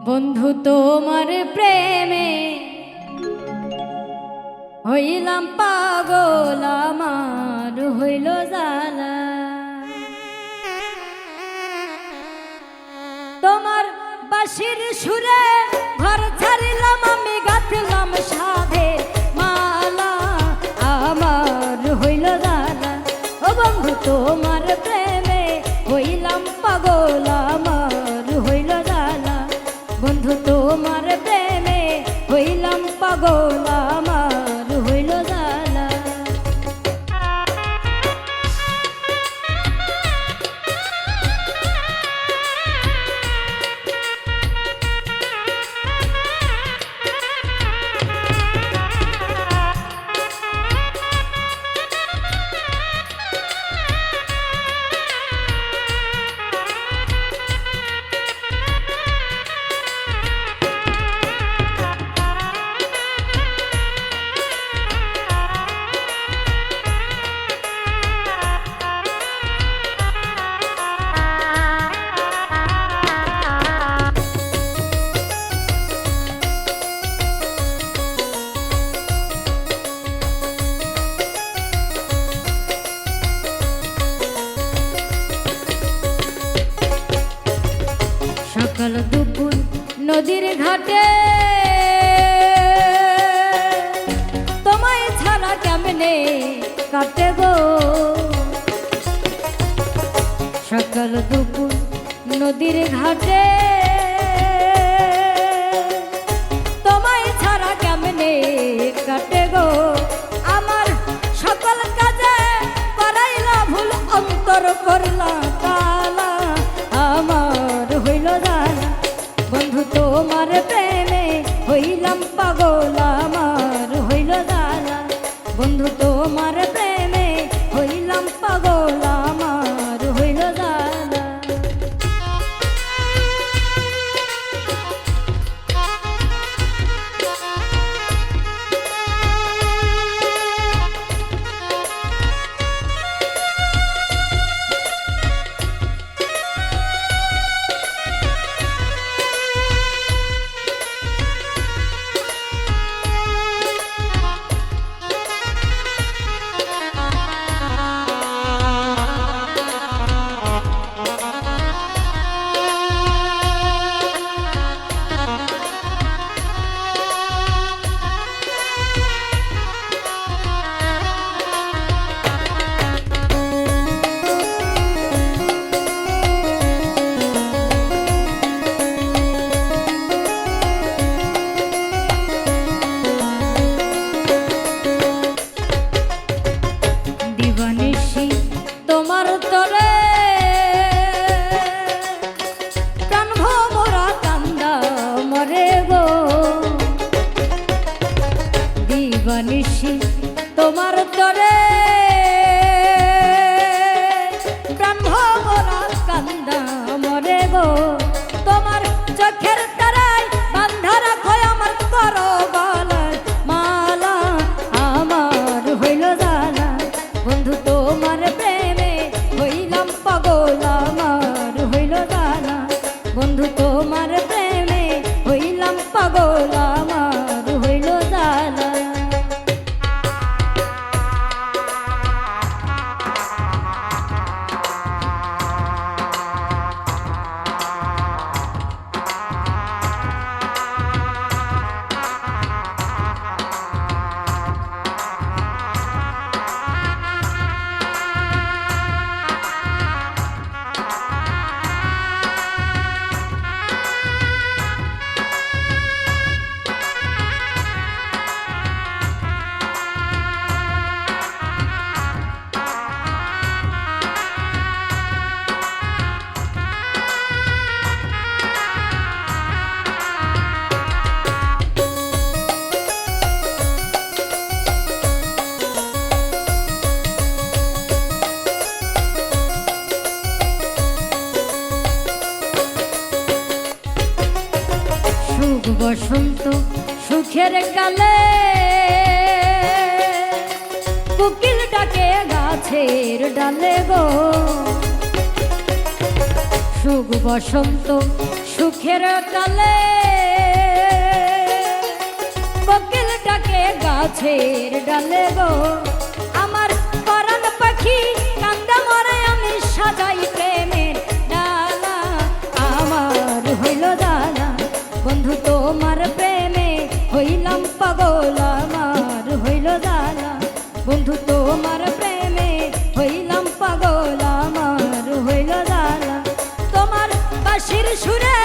বন্ধু তোমার প্রেমে হইলাম পাগল, আমার হইল জ্বালা। তোমার বাঁশির সুরে ঘর ছাড়িলাম, আমি গাঁথলাম সাধে মালা, আমার হইল জ্বালা। ও বন্ধু তোমার প্রেমে হইলাম পাগল, আমার হইল জ্বালা। বন্ধু তোমার প্রেমে হইলাম পাগল, আমার হইল জ্বালা। সকাল দুপুর নদীর ঘাটে তোমায় ছাড়া কেমনে কাটে গো। সকাল দুপুর নদীর ঘাটে তোমায় ছাড়া কেমনে কাটে গো। আমার সকল কাজে করাইলা ভুল, অন্তর করলা কালা, আমার হইল জ্বালা। বন্ধু তোমার প্রেমে হইলাম পাগল, আমার হইল জ্বালা। বন্ধু তোমার প্রেমে হইলাম পাগল, আমার হইল জ্বালা। তোমার তরে প্রাণ ভরা কান্দা মরে গো। দিবানিশি তোমার তরে প্রাণ ভরা কান্দা মরে গো। তোমার চোখের তারায় বান্ধা রাখো আমার করো গলায় মালা, আমার হইল জ্বালা। বন্ধু তোমার প্রেমে হইলাম পাগল, আমার হইল জ্বালা। বন্ধু তোমার প্রেমে হইলাম পাগল, আমার হইল জ্বালা। বসন্ত সুখের কালে কোকিল ডাকে গাছের ডালে গো। সুখ বসন্ত সুখের কালে কোকিল ডাকে গাছের ডালে গো আমার পরাণ পাখি কান্দা মরে আমি সাজাই প্রেমের ডালা আমার হইল জানা বন্ধু তোমার প্রেমে হইলাম পাগল আমার হইল জানা বন্ধু তোমার প্রেমে হইলাম পাগল আমার হইল জানা তোমার বাঁশির সুরে